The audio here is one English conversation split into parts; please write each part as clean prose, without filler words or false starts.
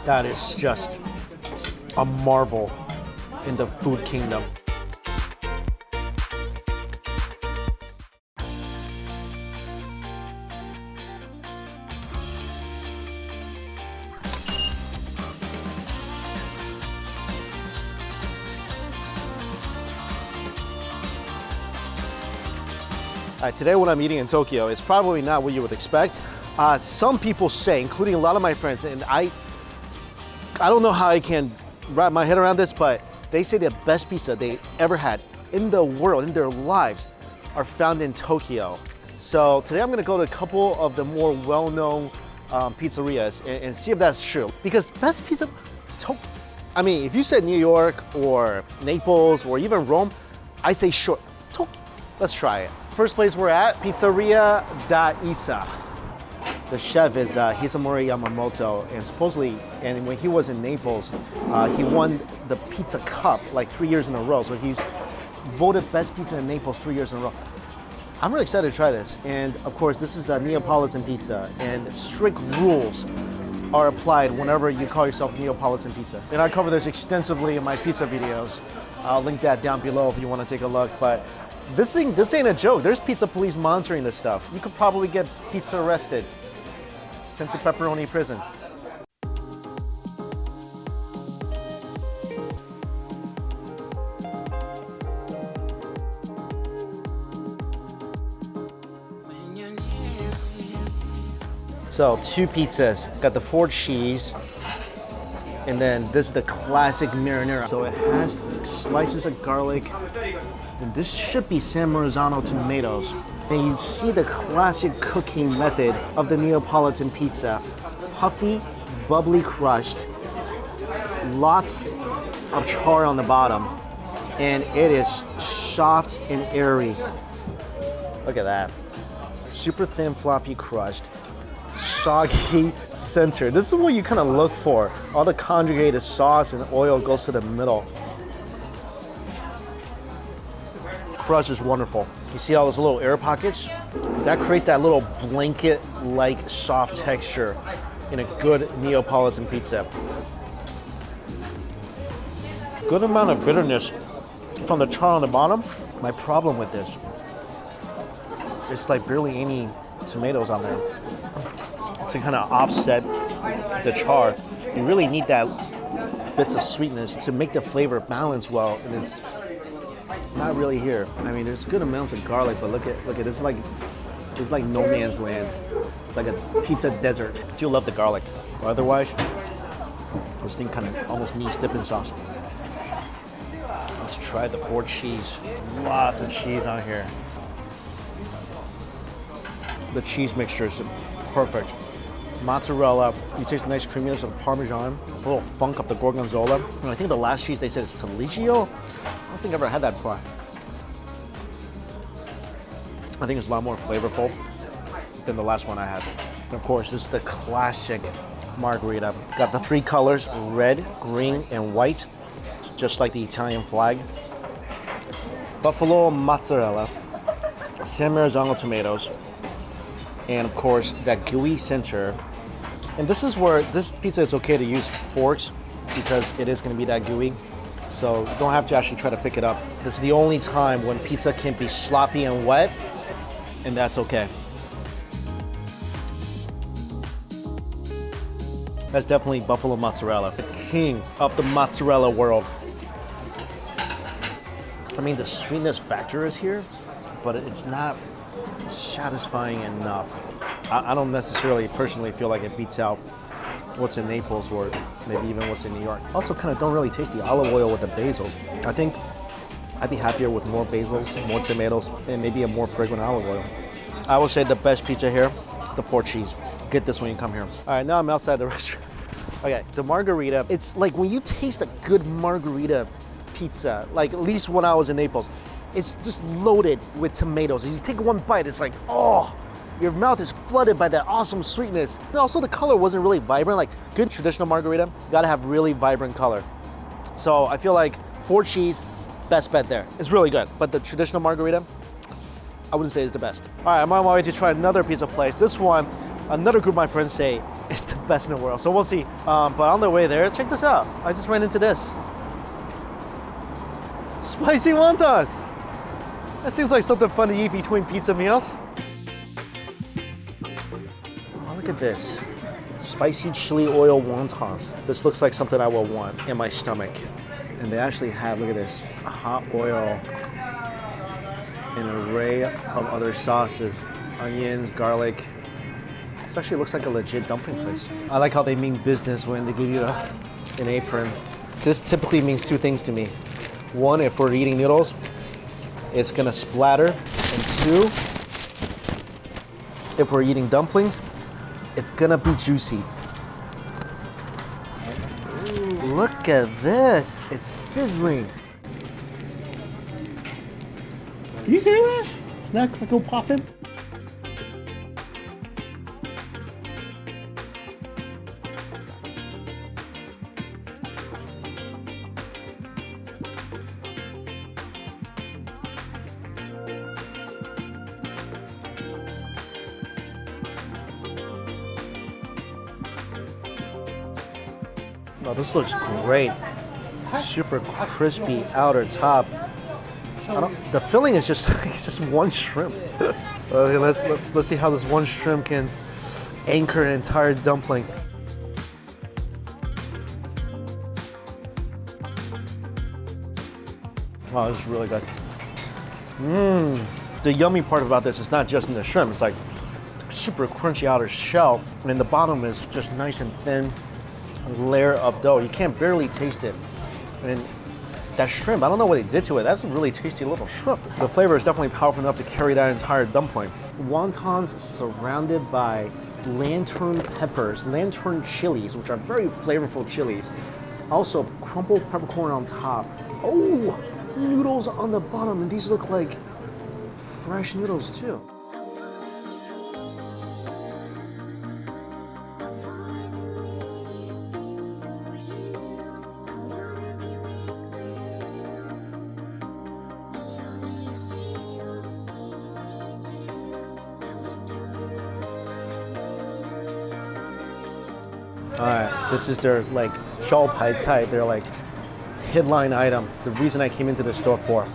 That is just a marvel in the food kingdom. Today when I'm eating in Tokyo, it's probably not what you would expect. Some people say, including a lot of my friends, and I don't know how I can wrap my head around this, but they say the best pizza they ever had in the world, in their lives, are found in Tokyo. So today I'm gonna go to a couple of the more well-known pizzerias and see if that's true. Because best pizza, I mean, if you said New York or Naples or even Rome, I say sure, Tokyo. Let's try it. First place we're at, Pizzeria da ISA. The chef is Chef Yamamoto, and supposedly, and when he was in Naples, he won the Pizza Cup like 3 years in a row. So he's voted best pizza in Naples 3 years in a row. I'm really excited to try this. And of course, this is a Neapolitan pizza, and strict rules are applied whenever you call yourself Neapolitan pizza. And I cover this extensively in my pizza videos. I'll link that down below if you want to take a look. But this ain't a joke. There's pizza police monitoring this stuff. You could probably get pizza arrested, sent to pepperoni prison. So 2 pizzas, got the 4 cheese, and then this is the classic marinara. So it has slices of garlic, and this should be San Marzano tomatoes. And you see the classic cooking method of the Neapolitan pizza. Puffy, bubbly crust, lots of char on the bottom, and it is soft and airy. Look at that. Super thin floppy crust, soggy center. This is what you kind of look for. All the conjugated sauce and oil goes to the middle. Crust is wonderful. You see all those little air pockets? That creates that little blanket-like soft texture in a good Neapolitan pizza. Good amount of bitterness from the char on the bottom. My problem with this, it's like barely any tomatoes on there. To kind of offset the char, you really need that bits of sweetness to make the flavor balance well, and it's not really here. I mean, there's good amounts of garlic, but look at this. It's like no man's land. It's like a pizza desert. I do love the garlic. Otherwise, this thing kind of almost needs dipping sauce. Let's try the 4 cheese. Lots of cheese on here. The cheese mixture is perfect. Mozzarella, you taste the nice creaminess of Parmesan, a little funk of the Gorgonzola. And I think the last cheese they said is Talicio. I don't think I've ever had that before. I think it's a lot more flavorful than the last one I had. And of course, this is the classic margherita. Got the 3 colors, red, green, and white, just like the Italian flag. Buffalo mozzarella, San Marzano tomatoes, and of course, that gooey center. And this is where this pizza is okay to use forks because it is going to be that gooey. So you don't have to actually try to pick it up. This is the only time when pizza can be sloppy and wet, and that's okay. That's definitely buffalo mozzarella, the king of the mozzarella world. I mean, the sweetness factor is here, but it's not satisfying enough. I don't necessarily personally feel like it beats out what's in Naples or maybe even what's in New York. Also kind of don't really taste the olive oil with the basils. I think I'd be happier with more basils, more tomatoes, and maybe a more fragrant olive oil. I would say the best pizza here, the 4 cheese. Get this when you come here. All right, now I'm outside the restaurant. Okay, the margherita, it's like when you taste a good margherita pizza, like at least when I was in Naples, it's just loaded with tomatoes. As you take one bite, it's like, oh, your mouth is flooded by that awesome sweetness. And also the color wasn't really vibrant. Like good traditional margherita, gotta have really vibrant color. So I feel like 4 cheese, best bet there. It's really good, but the traditional margherita, I wouldn't say is the best. All right, I'm on my way to try another pizza place. This one, another group of my friends say it's the best in the world. So we'll see. But on the way there, check this out. I just ran into this. Spicy wontons. That seems like something fun to eat between pizza meals. Oh, look at this. Spicy chili oil wontons. This looks like something I will want in my stomach. And they actually have, look at this, hot oil, an array of other sauces, onions, garlic. This actually looks like a legit dumpling place. I like how they mean business when they give you an apron. This typically means two things to me. One, if we're eating noodles, it's gonna splatter and stew. If we're eating dumplings, it's gonna be juicy. Ooh, look at this, it's sizzling. You hear that? Snack crackle popping? Oh, this looks great. Super crispy outer top. The filling is just it's just one shrimp. Okay, let's see how this one shrimp can anchor an entire dumpling. Wow, this is really good. The yummy part about this is not just in the shrimp. It's like super crunchy outer shell, and the bottom is just nice and thin. Layer of dough. You can't barely taste it. And that shrimp, I don't know what they did to it. That's a really tasty little shrimp. The flavor is definitely powerful enough to carry that entire dumpling. Wontons surrounded by lantern peppers, lantern chilies, which are very flavorful chilies. Also, crumbled peppercorn on top. Oh, noodles on the bottom, and these look like fresh noodles too. Alright, this is their like shao pai cai, their like headline item. The reason I came into the store for.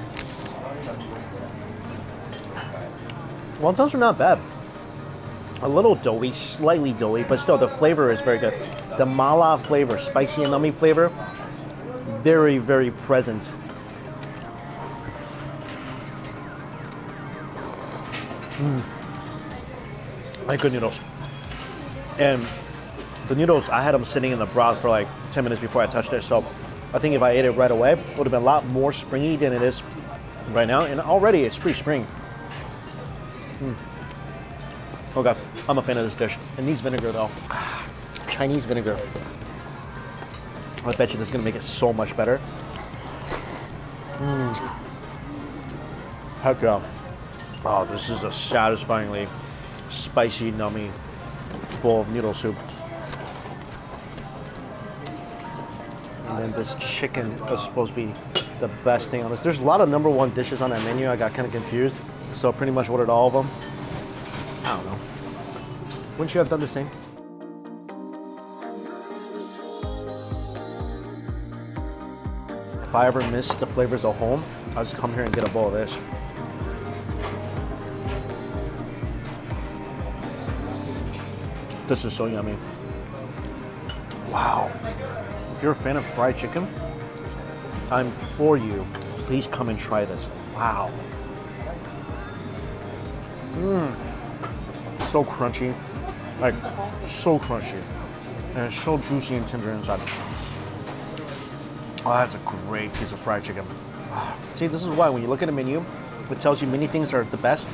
Wontons are not bad. A little doughy, slightly doughy, but still the flavor is very good. The mala flavor, spicy and umami flavor, very, very present. My good noodles. And the noodles, I had them sitting in the broth for like 10 minutes before I touched it, so I think if I ate it right away, it would have been a lot more springy than it is right now, and already it's pretty springy. Oh god, I'm a fan of this dish. It needs vinegar though. Chinese vinegar. I bet you this is gonna make it so much better. Heck yeah. Oh, this is a satisfyingly spicy, nummy bowl of noodle soup. And then this chicken is supposed to be the best thing on this. There's a lot of #1 dishes on that menu. I got kind of confused, so pretty much ordered all of them. I don't know. Wouldn't you have done the same? If I ever miss the flavors of home, I'll just come here and get a bowl of this. This is so yummy. Wow. If you're a fan of fried chicken, I implore you, please come and try this. Wow. So crunchy, like so crunchy, and it's so juicy and tender inside. Oh, that's a great piece of fried chicken. See, this is why when you look at a menu, it tells you many things are the best.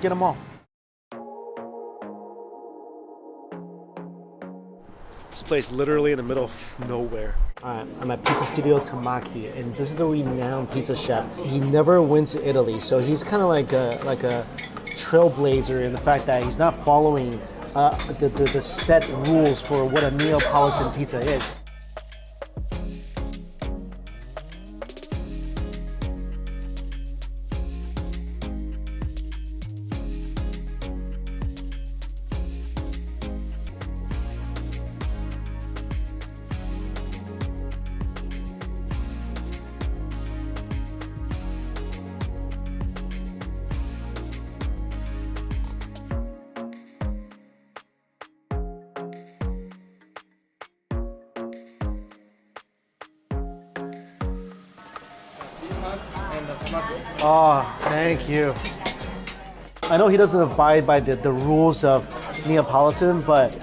Get them all. This place literally in the middle of nowhere. Alright, I'm at Pizza Studio Tamaki, and this is the renowned pizza chef. He never went to Italy, so he's kind of like a trailblazer in the fact that he's not following the set rules for what a Neapolitan pizza is. Oh, thank you. I know he doesn't abide by the rules of Neapolitan, but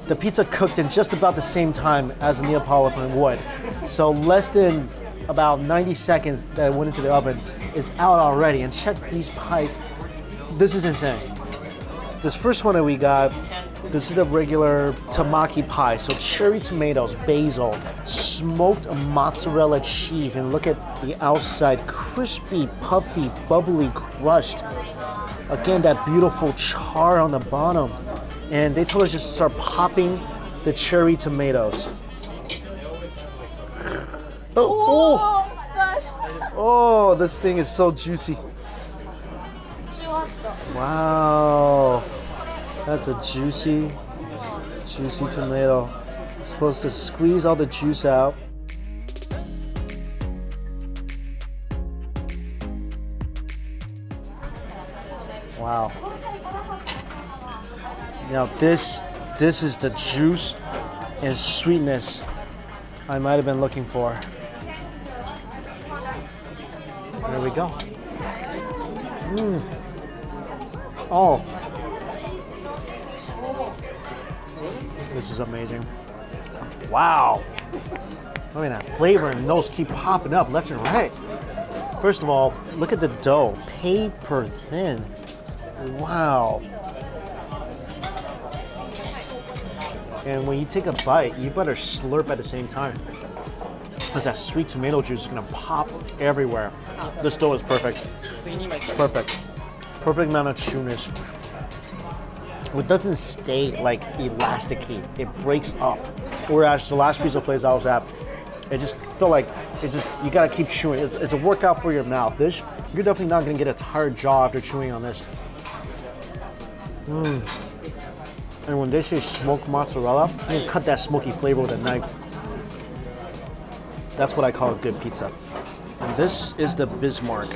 the pizza cooked in just about the same time as a Neapolitan would. So less than about 90 seconds that it went into the oven is out already. And check these pies. This is insane. This first one that we got, this is the regular tamaki pie. So cherry tomatoes, basil, smoked mozzarella cheese, and look at the outside, crispy, puffy, bubbly, crushed. Again, that beautiful char on the bottom. And they told us just to start popping the cherry tomatoes. Oh, this thing is so juicy. Wow. That's a juicy tomato. It's supposed to squeeze all the juice out. Wow. Now this is the juice and sweetness I might have been looking for. There we go. Oh. This is amazing. Wow. I mean, that flavor and those keep popping up left and right. First of all, look at the dough. Paper thin. Wow. And when you take a bite, you better slurp at the same time, because that sweet tomato juice is gonna pop everywhere. This dough is perfect. It's perfect. Perfect amount of chewness. It doesn't stay like elasticy. It breaks up. Whereas the last pizza place I was at, it just felt like you gotta keep chewing. It's a workout for your mouth. This, you're definitely not gonna get a tired jaw after chewing on this. And when they say smoked mozzarella, you can cut that smoky flavor with a knife. That's what I call a good pizza. And this is the Bismarck.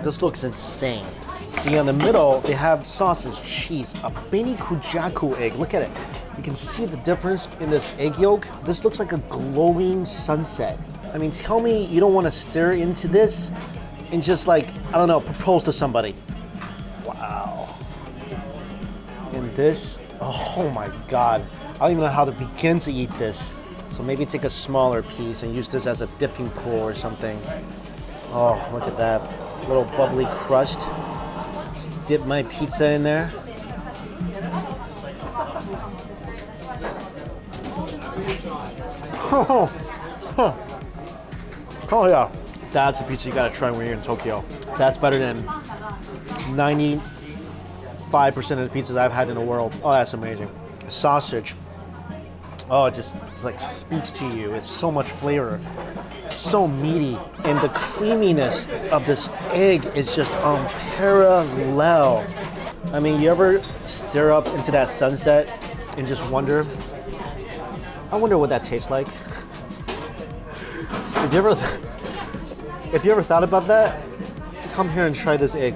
This looks insane. See, on the middle, they have sausage, cheese, a mini kujaku egg. Look at it. You can see the difference in this egg yolk. This looks like a glowing sunset. I mean, tell me you don't want to stare into this and just like, I don't know, propose to somebody. Wow. And this, oh my God. I don't even know how to begin to eat this. So maybe take a smaller piece and use this as a dipping pool or something. Oh, look at that. A little bubbly crust. Just dip my pizza in there. Oh yeah. That's a pizza you gotta try when you're in Tokyo. That's better than 95% of the pizzas I've had in the world. Oh, that's amazing. Sausage. Oh, it's like speaks to you. It's so much flavor, so meaty, and the creaminess of this egg is just unparalleled. I mean, you ever stare up into that sunset and just wonder? I wonder what that tastes like. If you ever thought about that, come here and try this egg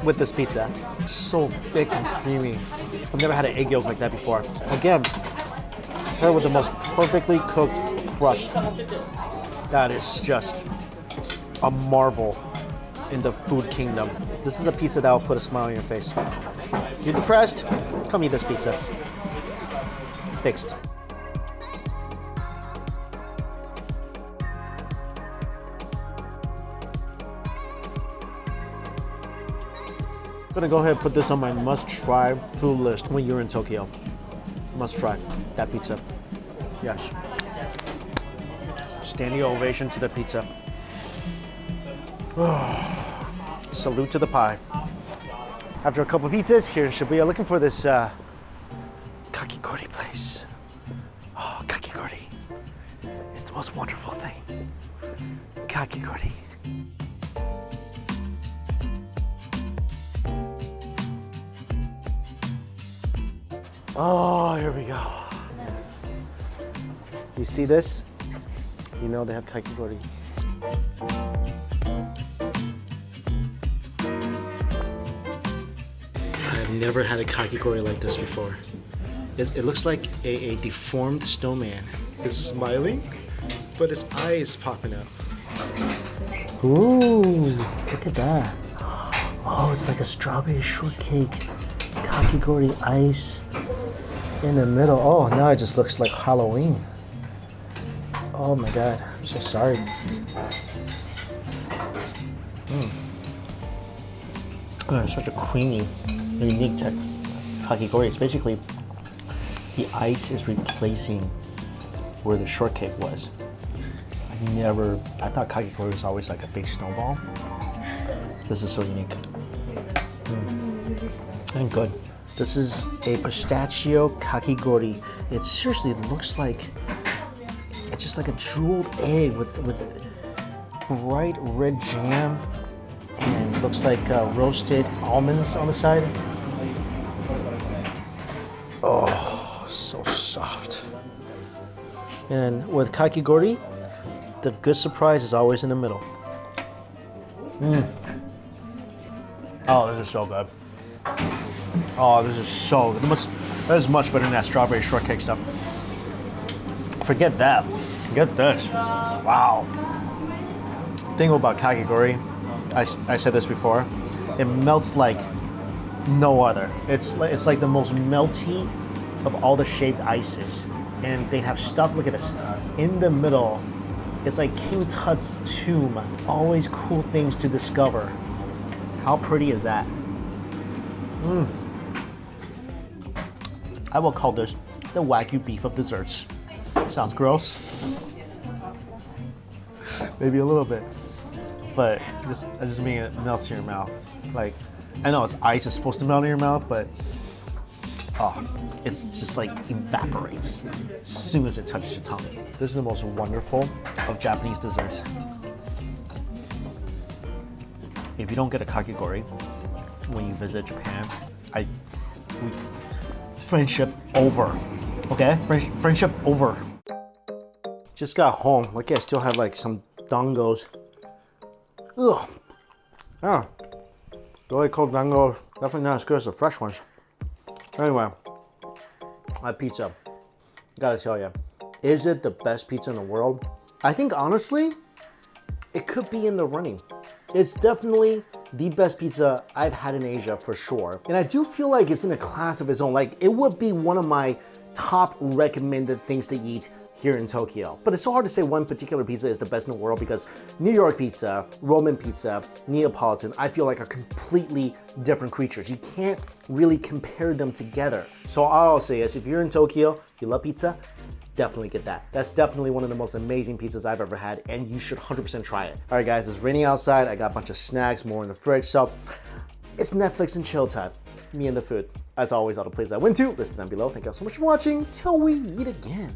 with this pizza. It's so thick and creamy. I've never had an egg yolk like that before. Again, paired with the most perfectly cooked crust. That is just a marvel in the food kingdom. This is a pizza that will put a smile on your face. You're depressed? Come eat this pizza. Fixed. I'm gonna go ahead and put this on my must-try food list when you're in Tokyo. Must try that pizza. Yes. Standing ovation to the pizza. Salute to the pie. After a couple of pizzas here in Shibuya, looking for this kakigori place. Oh, kakigori. It's the most wonderful thing. Kakigori. Oh, here we go. You see this? You know they have kakigori. I've never had a kakigori like this before. It looks like a deformed snowman. It's smiling, but its eye is popping out. Ooh, look at that. Oh, it's like a strawberry shortcake. Kakigori ice in the middle. Oh, now it just looks like Halloween. Oh my God, I'm so sorry. Oh, it's such a creamy, unique type kakigori. It's basically the ice is replacing where the shortcake was. I thought kakigori was always like a big snowball. This is so unique. And good. This is a pistachio kakigori. It seriously looks like, it's just like a jeweled egg with bright red jam, and looks like roasted almonds on the side. Oh, so soft. And with kakigori, the good surprise is always in the middle. Oh, this is so good. Oh, this is so good. That is much better than that strawberry shortcake stuff. Forget that. Get this. Wow. Thing about kakigori, I said this before, it melts like no other. It's like the most melty of all the shaved ices. And they have stuff, look at this, in the middle. It's like King Tut's tomb. Always cool things to discover. How pretty is that? I will call this the Wagyu beef of desserts. Sounds gross. Maybe a little bit. But I just mean it melts in your mouth. Like, I know it's ice, it's supposed to melt in your mouth, but oh, it's just like evaporates as soon as it touches your tongue. This is the most wonderful of Japanese desserts. If you don't get a kakigori when you visit Japan, friendship over. Okay? Friendship over. Just got home. Lucky I still have like some dongos. Ugh. Yeah. The really cold dongos, definitely not as good as the fresh ones. Anyway, my pizza. Gotta tell you, is it the best pizza in the world? I think honestly, it could be in the running. It's definitely the best pizza I've had in Asia for sure. And I do feel like it's in a class of its own. Like, it would be one of my top recommended things to eat here in Tokyo. But it's so hard to say one particular pizza is the best in the world because New York pizza, Roman pizza, Neapolitan, I feel like are completely different creatures. You can't really compare them together. So all I'll say is if you're in Tokyo, you love pizza, definitely get that. That's definitely one of the most amazing pizzas I've ever had, and you should 100% try it. All right, guys, it's raining outside. I got a bunch of snacks, more in the fridge, so it's Netflix and chill time. Me and the food. As always, all the places I went to, listed down below. Thank you all so much for watching. Till we eat again.